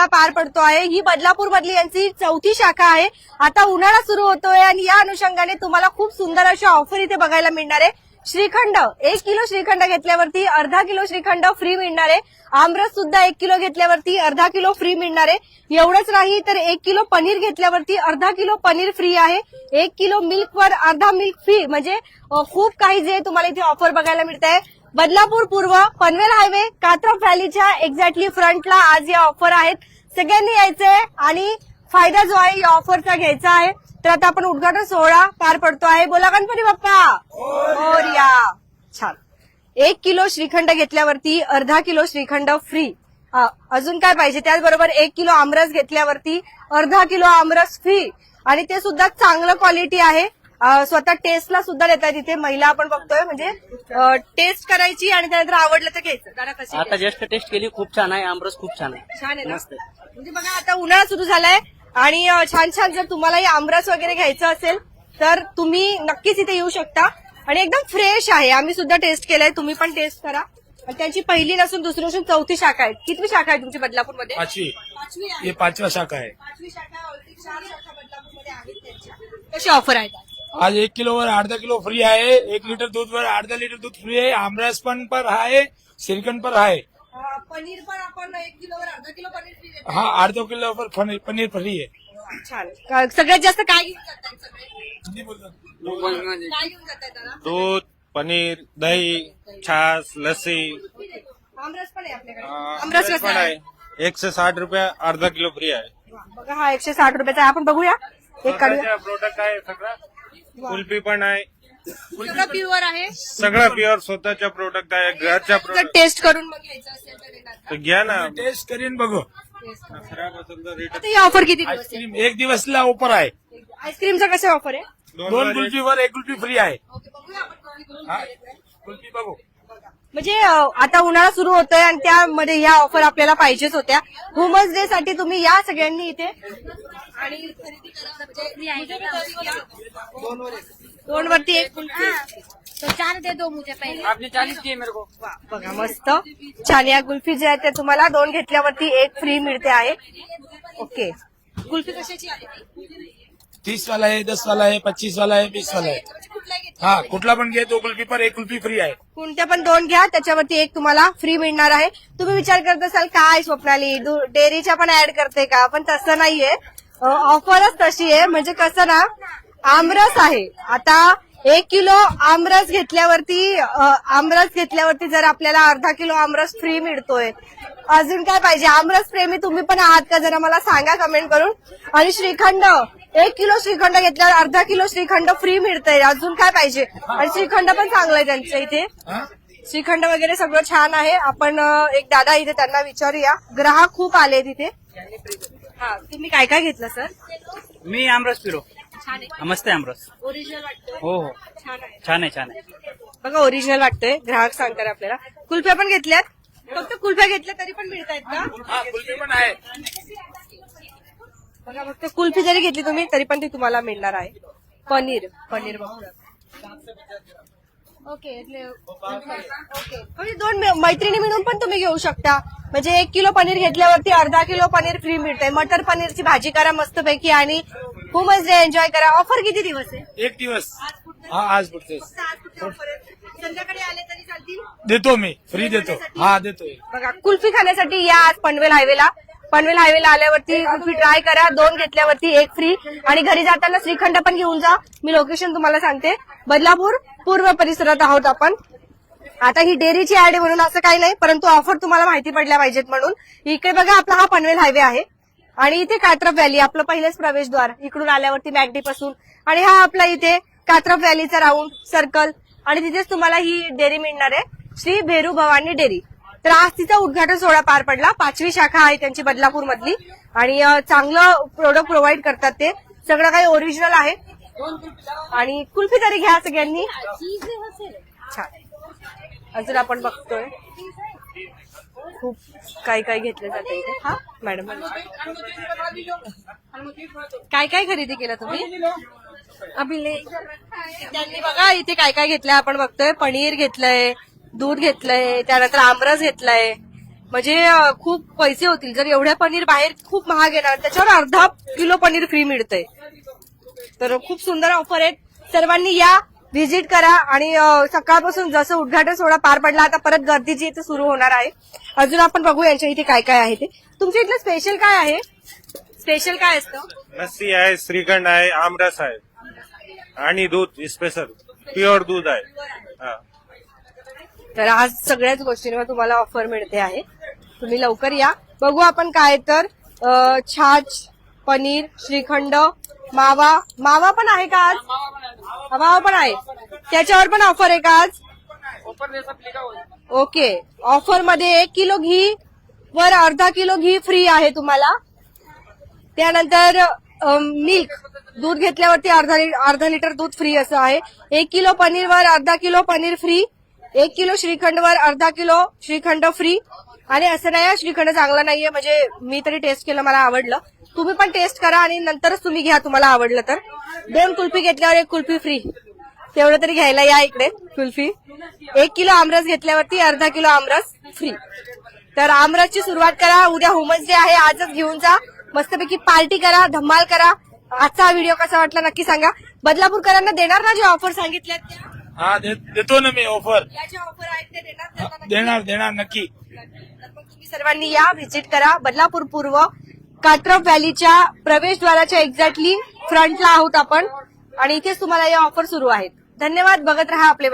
सोहळा पार पडतो आहे। ही बदलापूर मधली यांची 4थी शाखा आहे। आता उन्हाळा सुरू होतोय आणि या अनुषंगाने तुम्हाला खूप सुंदर अशा ऑफर इथे बघायला मिळणार आहे। श्रीखंड 1 किलो श्रीखंड घेतल्यावरती अर्धा किलो श्रीखंड फ्री मिळणार आहे। आमरस सुद्धा 1 किलो घेतल्यावरती अर्धा किलो फ्री मिळणार आहे। एवढंच नाही तर 1 किलो पनीर घेतल्यावरती अर्धा किलो पनीर फ्री आहे। 1 किलो मिल्क वर अर्धा मिल्क फ्री, म्हणजे खूप काही जे तुम्हाला इथे ऑफर बघायला मिळत आहे। बदलापूर पूर्व पनवेल हायवे कात्रप व्हॅलीच्या एक्झॅक्टली फ्रंटला आज या ऑफर आहेत। सगळ्यांनी यायचंय आणि फायदा जो आहे या ऑफरचा घ्यायचा आहे। तर आता आपण उद्घाटन सोहळा पार पडतो आहे। बोला गणपती बाप्पा मोरया। छान। 1 किलो श्रीखंड घेतल्यावरती अर्धा किलो श्रीखंड फ्री। अजून काय पाहिजे? त्याचबरोबर 1 किलो आमरस घेतल्यावरती अर्धा किलो आमरस फ्री, आणि ते सुद्धा चांगलं क्वालिटी आहे। स्वतः टेस्टला सुद्धा देतात इथे महिला आपण बघतोय, म्हणजे टेस्ट करायची आणि त्यानंतर आवडलं तर घ्यायचं। दादा कशी आता जस्ट टेस्ट केली, खूप छान आहे। आमरस खूप छान आहे, छान आहे ना? मस्त आहे। म्हणजे बघा आता उन्हाळा सुरू झालाय आणि छान छान जर तुम्हालाही आमरस वगैरे घ्यायचं असेल तर तुम्ही नक्कीच इथे येऊ शकता आणि एकदम फ्रेश आहे। आम्ही सुद्धा टेस्ट केलंय, तुम्ही पण टेस्ट करा। आणि त्यांची पहिली नसून दुसरी नसून 4थी शाखा आहे। कितवी शाखा आहे तुमची बदलापूरमध्ये? पाचवी आहे। ये 5वां शाखा है। 5वी शाखा ऑलरेडी 4 शाखा बदलापूरमध्ये आहेत त्यांच्या। कशी ऑफर आहे? आज 1 किलोवर अर्धा किलो फ्री आहे। 1 लिटर दूधवर अर्धा लिटर दूध फ्री आहे। आमरस पण पर आहे, श्रीखंड पर आहे। पनीर पण आपण 1 किलोवर अर्धा किलो पनीर फ्री देतो। हाँ, अर्धा किलोवर पनीर फ्री है। छान। सगळ्यात जास्त काय घेऊन जातात सगळे? हिंदी बोलतात। काय घेऊन जातात दादा? दूध, पनीर, दही, छाछ, लस्सी। आमरस पण आहे आपल्याकडे। आमरस पण कसा आहे? 160 रुपया अर्धा किलो फ्री आहे। बघा हा 160 रुपयाचा आहे। आपण बघूया, एक काढूया। प्रोडक्ट आहे सगळं, कुल्फी पण आहे, सगळं प्युअर आहे। सगळं प्युअर स्वतःच्या प्रोडक्ट आहे, घरच्या जर प्रोडक्ट। टेस्ट करून मग घ्यायचं असेल तर देणार का? तर घ्या ना। टेस्ट करीन बघू। खराब असेल तर return. आता ही ऑफर किती दिवस आहे? आईस्क्रीम 1 दिवसला ऑफर आहे। आईस्क्रीमचा कसं ऑफर आहे? 2 कुल्फीवर 1 कुल्फी फ्री आहे। ओके, बघूया आपण कोणी करून हा, घेतलंय. कुल्फी बघू। म्हणजे आता उन्हाळा सुरू होतोय आणि त्यामध्ये ह्या ऑफर आपल्याला पाहिजेच होत्या। वुमन्स डे साठी तुम्ही या सगळ्यांनी इथे आणि खरेदी करा। म्हणजे 2 वरती 1 कुल्फी। तो 4 दे दो मुझे पहले। आपने 40 दिए मेरे को। वा, बघा मस्त छान। या कुल्फी ज्या आहेत त्या तुम्हाला 2 घेतल्यावरती 1 फ्री मिळते आहे। ओके, कुल्फी कशाची आहे? 30 वाला है, 10 वाला है, 25 वाला है, 20 वाला है। हाँ, कुठला पण घे 2 कुल्फी पर 1 कुल्फी फ्री आहे। कोणत्या पण 2 घ्या, त्याच्यावरती 1 तुम्हाला फ्री मिळणार आहे। तुम्ही विचार करत असाल काय स्वप्नाली डेअरीच्या पण ऍड करते का? पण तसं नाहीये, ऑफरच तशी आहे। म्हणजे कसं ना, आमरस आहे। आता 1 किलो आमरस घेतल्यावरती जर आपल्याला अर्धा किलो आमरस फ्री मिळतोय, अजून काय पाहिजे? आमरस प्रेमी तुम्ही पण आहात का? जरा मला सांगा कमेंट करून। आणि श्रीखंड 1 किलो श्रीखंड घेतल्यावर अर्धा किलो श्रीखंड फ्री मिळतंय, अजून काय पाहिजे? आणि श्रीखंड पण चांगलं आहे त्यांच्या इथे। श्रीखंड वगैरे सगळं छान आहे। आपण एक दादा इथे त्यांना विचारूया, ग्राहक खूप आले तिथे। हा, तुम्ही काय काय घेतलं सर? मी आमरस पिलो। छान आहे, मस्त आहे आमरस। ओरिजिनल वाटतोय। हो हो, छान आहे, छान आहे, छान आहे। बघा ओरिजिनल वाटतोय, ग्राहक सांगतात आपल्याला। कुल्फ्या पण घेतल्यात? फक्त कुल्फ्या घेतल्या तरी पण मिळतायत का? हाँ, कुल्फी पण आहे। बघा फक्त कुल्फी जरी घेतली तुम्ही तरी पण ती तुम्हाला मिळणार आहे। पनीर बघूया। ओके, म्हणजे 2 मैत्रिणी मिळून पण तुम्ही घेऊ शकता। म्हणजे 1 किलो पनीर घेतल्यावरती अर्धा किलो पनीर फ्री मिळतंय। मटर पनीरची भाजी करा मस्तपैकी आणि वुमन्स डे एन्जॉय करा। ऑफर किती दिवस आहे? 1 दिवस। हाँ, आज पुढचे फक्त आज कुठे ऑफर आहे? संध्याकाळी आले तरी चालतील? देतो मी, फ्री देतो। हाँ, देतो। बघा कुल्फी खाण्यासाठी या आज पनवेल हायवेला आल्यावरती कुल्फी ट्राय करा। 2 घेतल्यावरती 1 फ्री, आणि घरी जाताना श्रीखंड पण घेऊन जा। मी लोकेशन तुम्हाला सांगते, बदलापूर पूर्व परिसरात आहोत आपण। आता ही डेअरीची ऍड आहे म्हणून असं काही नाही, परंतु ऑफर तुम्हाला माहिती पडल्या पाहिजेत म्हणून। इकडे बघा आपला हा पनवेल हायवे आहे आणि इथे कात्रप व्हॅली आपलं पहिलेच प्रवेशद्वार, इकडून आल्यावरती मॅगडी पासून, आणि हा आपला इथे कात्रप व्हॅलीचा राऊंड सर्कल, आणि तिथेच तुम्हाला ही डेअरी मिळणार आहे, श्री भेरू भवानी डेअरी। तर आज तिचा उद्घाटन सोहळा पार पडला। 5वी शाखा आहे त्यांची बदलापूर मधली, आणि चांगलं प्रोडक्ट प्रोव्हाइड करतात ते, सगळं काही ओरिजिनल आहे। आणि कुल्फी तरी घ्या सगळ्यांनी, छान। अजून आपण बघतोय खूप काही घेतलं जातं इथे। हा मॅडम, काय काय खरेदी केलं तुम्ही? त्यांनी बघा इथे काय घेतलंय आपण बघतोय। पनीर घेतलंय, दूध घेतलंय, त्यानंतर आमरस घेतलंय, म्हणजे खूप पैसे होतील. जर एवढ्या पनीर बाहेर खूप महाग येणार, त्याच्यावर अर्धा किलो पनीर फ्री मिळतंय. तर खूप सुंदर ऑफर आहेत. सर्वांनी या, व्हिजिट करा आणि सकाळपासून जसं उद्घाटन सोहळा पार पडला, आता परत गर्दी जी आहे ती सुरू होणार आहे. अजून आपण बघू यांच्या इथे काय काय आहे ते. तुमच्या इथलं स्पेशल काय आहे? स्पेशल काय असतं? लस्सी आहे, श्रीखंड आहे, आमरस आहे आणि दूध स्पेशल प्युअर दूध आहे. हा. तर आज सगळ्याच गोष्टींवर तुम्हाला ऑफर मिळते आहे. तुम्ही लवकर या. बघू आपण काय तर छाछ, पनीर, श्रीखंड, मावा पण आहे का आज? मावा पण आहे. त्याच्यावर पण ऑफर आहे का आज? ओके. ऑफर मध्ये 1 किलो घी वर अर्धा किलो घी फ्री आहे तुम्हाला. त्यानंतर मिल्क, दूध घेतल्यावरती अर्धा लिटर दूध फ्री असं आहे. 1 किलो पनीरवर अर्धा किलो पनीर फ्री. 1 किलो श्रीखंडवर अर्धा किलो श्रीखंड फ्री. आणि असं नाही श्रीखंड चांगलं नाहीये, म्हणजे मी तरी टेस्ट केलं, मला आवडलं. तुम्ही पण टेस्ट करा आणि नंतरच तुम्ही घ्या तुम्हाला आवडलं तर. 2 कुल्फी घेतल्यावर 1 कुल्फी फ्री. तेवढं तरी घ्यायला या इकडे कुल्फी. 1 किलो आमरस घेतल्यावरती अर्धा किलो आमरस फ्री. तर आमरसची सुरुवात करा. उद्या वुमन्स डे आहे, आजच घेऊन जा. मस्तपैकी पार्टी करा, धमाल करा. आजचा व्हिडिओ कसा वाटला नक्की सांगा. बदलापूरकरांना देणार ना जे ऑफर सांगितल्यात त्या? हा देतो ना मी ऑफर. या ज्या ऑफर आहेत ते देणार त्यांना नक्की? देणार नक्की. तर मग तुम्ही सर्वांनी या, व्हिजिट करा. बदलापूर पूर्व कात्रप व्हॅलीच्या प्रवेशद्वाराच्या एक्झॅक्टली फ्रंटला आहोत आपण आणि इथेच तुम्हाला या ऑफर सुरू आहेत. धन्यवाद. बघत रहा आपले